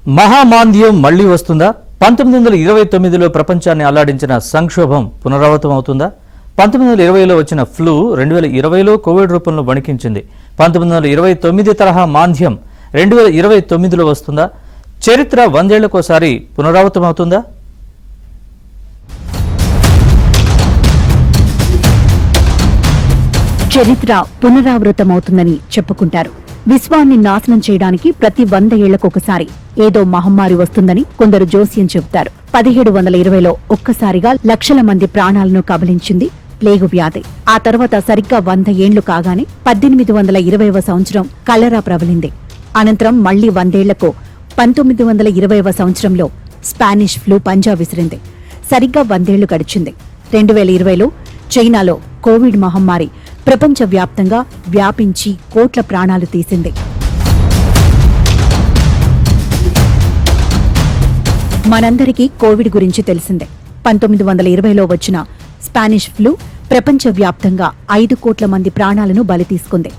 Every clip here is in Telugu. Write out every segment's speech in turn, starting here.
మహామాంద్యం మళ్లీ వస్తుందా? 1929లో ప్రపంచాన్ని అల్లాడించిన సంక్షోభం పునరావృతం అవుతుందా? 1920లో వచ్చిన ఫ్లూ 2020లో కోవిడ్ రూపంలో వణికించింది. 1929 తరహా మాంద్యం 2029లో వస్తుందా? చరిత్ర 100 ఏళ్లకోసారి పునరావృతం అవుతుందా? చరిత్ర పునరావృతమవుతుందని చెప్పుకుంటారు. విశ్వాన్ని నాశనం చేయడానికి ప్రతి 100 ఏళ్లకొకసారి ఏదో మహమ్మారి వస్తుందని కొందరు జోస్యం చెబుతారు. 1720లో ఒక్కసారిగా లక్షల మంది ప్రాణాలను కబలించింది ప్లేగు వ్యాధి. ఆ తర్వాత సరిగ్గా 100 ఏండ్లు కాగానే 1820వ సంవత్సరం కలరా ప్రబలింది. అనంతరం మళ్లీ 100 ఏళ్లకు 1920వ సంవత్సరంలో స్పానిష్ ఫ్లూ పంజా విసిరింది. సరిగ్గా 100 ఏళ్లు గడిచింది. 2020లో చైనాలో కోవిడ్ మహమ్మారి ప్రపంచవ్యాప్తంగా వ్యాపించి కోట్ల ప్రాణాలు తీసింది. మనందరికీ కోవిడ్ గురించి తెలిసిందే. 1920లో వచ్చిన స్పానిష్ ఫ్లూ ప్రపంచవ్యాప్తంగా 5 కోట్ల మంది ప్రాణాలను బలి తీసుకుంది.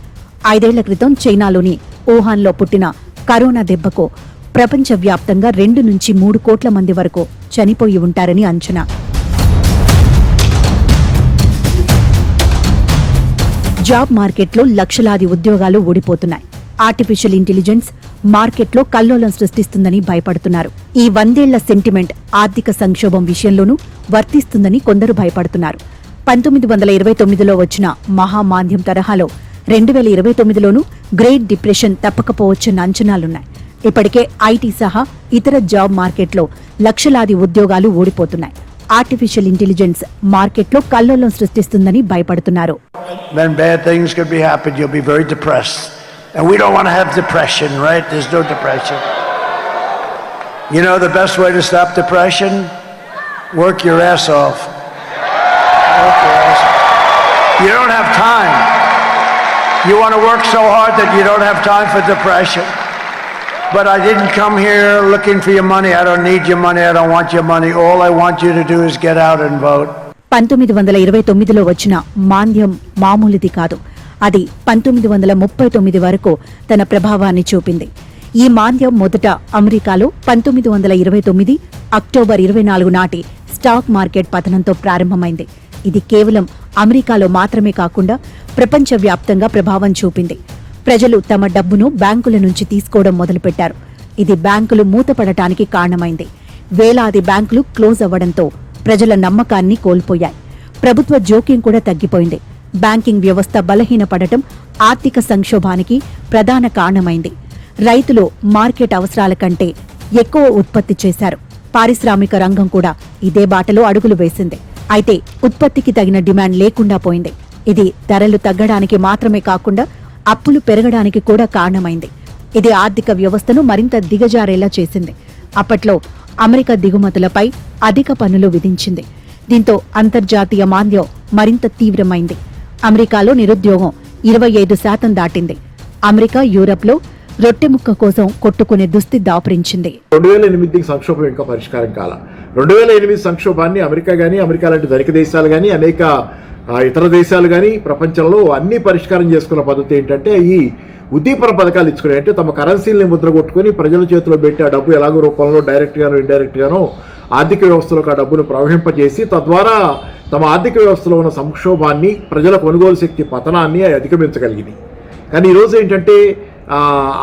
5 ఏళ్ల క్రితం చైనాలోని వుహాన్లో పుట్టిన కరోనా దెబ్బకు ప్రపంచవ్యాప్తంగా 2 నుంచి 3 కోట్ల మంది వరకు చనిపోయి ఉంటారని అంచనా. జాబ్ మార్కెట్లో లక్షలాది ఉద్యోగాలు ఊడిపోతున్నాయి. ఆర్టిఫిషియల్ ఇంటెలిజెన్స్ మార్కెట్లో కల్లోలం సృష్టిస్తుందని భయపడుతున్నారు. ఈ 100 ఏళ్ల సెంటిమెంట్ ఆర్థిక సంక్షోభం విషయంలోనూ వర్తిస్తుందని కొందరు భయపడుతున్నారు. 1929లో వచ్చిన మహామాంద్యం తరహాలో 2029లోనూ గ్రేట్ డిప్రెషన్ తప్పకపోవచ్చన్న అంచనాలున్నాయి. ఇప్పటికే ఐటీ సహా ఇతర జాబ్ మార్కెట్లో లక్షలాది ఉద్యోగాలు ఊడిపోతున్నాయి. ఆర్టిఫిషియల్ ఇంటెలిజెన్స్ మార్కెట్లో కల్లోలం సృష్టిస్తుందని భయపడుతున్నారు. When bad things could be happening, you'll be very depressed. And we don't want to have depression, right? There's no depression. You know the best way to stop depression? Work your ass off. Work your ass off. You don't have time. You want to work so hard that you don't have time for depression. But I didn't come here looking for your money. I don't need your money. I don't want your money. All I want you to do is get out and vote. 1929లో వచ్చిన మాంద్యం మామూలుది కాదు. అది 1939 వరకు తన ప్రభావాన్ని చూపింది. ఈ మాంద్యం మొదట అమెరికాలో 1929 అక్టోబర్ 24 నాటి స్టాక్ మార్కెట్ పతనంతో ప్రారంభమైంది. ఇది కేవలం అమెరికాలో మాత్రమే కాకుండా ప్రపంచవ్యాప్తంగా ప్రభావం చూపింది. ప్రజలు తమ డబ్బును బ్యాంకుల నుంచి తీసుకోవడం మొదలుపెట్టారు. ఇది బ్యాంకులు మూతపడటానికి కారణమైంది. వేలాది బ్యాంకులు క్లోజ్ అవ్వడంతో ప్రజల నమ్మకాన్ని కోల్పోయాయి. ప్రభుత్వ జోక్యం కూడా తగ్గిపోయింది. బ్యాంకింగ్ వ్యవస్థ బలహీనపడటం ఆర్థిక సంక్షోభానికి ప్రధాన కారణమైంది. రైతులు మార్కెట్ అవసరాల కంటే ఎక్కువ ఉత్పత్తి చేశారు. పారిశ్రామిక రంగం కూడా ఇదే బాటలో అడుగులు వేసింది. అయితే ఉత్పత్తికి తగిన డిమాండ్ లేకుండా పోయింది. ఇది ధరలు తగ్గడానికి మాత్రమే కాకుండా అప్పులు పెరగడానికి కూడా కారణమైంది. ఇది ఆర్థిక వ్యవస్థను మరింత దిగజారేలా చేసింది. అప్పట్లో అమెరికా దిగుమతులపై అధిక పన్నులు విధించింది. దీంతో అంతర్జాతీయ మాంద్యం మరింత తీవ్రమైంది. అమెరికాలో నిరుద్యోగం 25% దాటింది. అమెరికా యూరప్లో రొట్టెముక్క కోసం కొట్టుకునే దుస్థితి దాపురించింది. 2008 సంక్షోభం ఇంకా పరిష్కారం కాల. 2008 సంక్షోభాన్ని అమెరికా గానీ, అమెరికా లాంటి ధనిక దేశాలు గానీ, అనేక ఇతర దేశాలు కానీ ప్రపంచంలో అన్ని పరిష్కారం చేసుకున్న పద్ధతి ఏంటంటే ఈ ఉద్దీపన పథకాలు ఇచ్చుకునే, అంటే తమ కరెన్సీని ముద్ర కొట్టుకుని ప్రజల చేతిలో పెట్టి ఆ డబ్బు ఎలాగో రూపంలో డైరెక్ట్ గానో ఇండైరెక్ట్ గానో ఆర్థిక వ్యవస్థలోకి ఆ డబ్బును ప్రవహింపజేసి తద్వారా తమ ఆర్థిక వ్యవస్థలో ఉన్న సంక్షోభాన్ని, ప్రజల కొనుగోలు శక్తి పతనాన్ని అధిగమించగలిగింది. కానీ ఈరోజు ఏంటంటే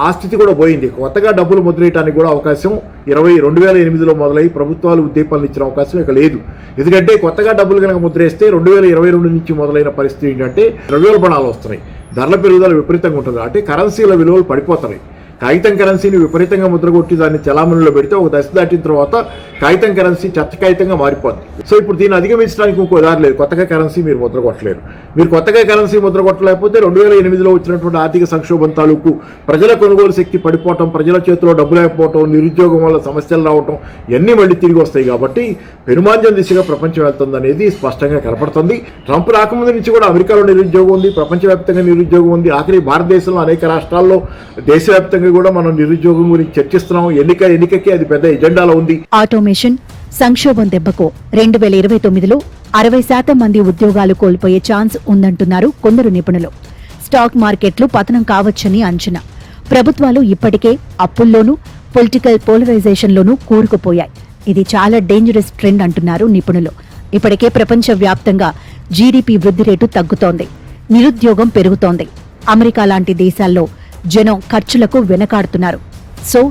ఆ స్థితి కూడా పోయింది. కొత్తగా డబ్బులు ముద్రేయడానికి కూడా అవకాశం 2008లో మొదలై ప్రభుత్వాలు ఉద్దీపనలు ఇచ్చిన అవకాశం ఇక లేదు. ఎందుకంటే కొత్తగా డబ్బులు కనుక ముద్రేస్తే 2022 నుంచి మొదలైన పరిస్థితి ఏంటంటే ద్రవ్యోల్బణాలు వస్తున్నాయి, ధరల పెరుగుదల విపరీతంగా ఉంటుంది. అంటే కరెన్సీల విలువలు పడిపోతున్నాయి. కాగితం కరెన్సీని విపరీతంగా ముద్రగొట్టి దాన్ని చలామణిలో పెడితే ఒక దశ దాటిన తర్వాత కాగితం కరెన్సీ చెత్త కాగితంగా మారిపోతుంది. సో ఇప్పుడు దీన్ని అధిగమించడానికి ఇంకో దారి లేదు. కొత్తగా కరెన్సీ మీరు ముద్రగొట్టలేరు. మీరు కొత్తగా కరెన్సీ ముద్రగొట్టలేకపోతే 2008లో వచ్చినటువంటి ఆర్థిక సంక్షోభం తాలూకు ప్రజల కొనుగోలు శక్తి పడిపోవటం, ప్రజల చేతిలో డబ్బు లేకపోవటం, నిరుద్యోగం వల్ల సమస్యలు రావటం ఇవన్నీ మళ్ళీ తిరిగి వస్తాయి. కాబట్టి పెనుమాంద్యం దిశగా ప్రపంచం వెళ్తుంది అనేది స్పష్టంగా కనపడుతుంది. ట్రంప్ రాకముందు నుంచి కూడా అమెరికాలో నిరుద్యోగం ఉంది, ప్రపంచవ్యాప్తంగా నిరుద్యోగం ఉంది. ఆఖరి భారతదేశంలో అనేక రాష్ట్రాల్లో దేశవ్యాప్తంగా కూడా మనం నిరుద్యోగం గురించి చర్చిస్తున్నాం. ఎన్నికకి అది పెద్ద ఎజెండాలో ఉంది. ఆటోమేషన్ సంక్షోభం దెబ్బకు 2029లో 60% మంది ఉద్యోగాలు కోల్పోయే ఛాన్స్ ఉందంటున్నారు కొందరు నిపుణులు. స్టాక్ మార్కెట్లు పతనం కావచ్చని అంచనా. ప్రభుత్వాలు ఇప్పటికే అప్పుల్లోనూ పొలిటికల్ పోలరైజేషన్లోనూ కూరుకుపోయాయి. ఇది చాలా డేంజరస్ ట్రెండ్ అంటున్నారు నిపుణులు. ఇప్పటికే ప్రపంచవ్యాప్తంగా జీడీపీ వృద్ధి రేటు తగ్గుతోంది, నిరుద్యోగం పెరుగుతోంది. అమెరికా లాంటి దేశాల్లో జనం ఖర్చులకు వెనకాడుతున్నారు. So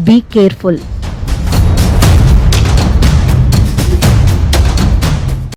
be careful.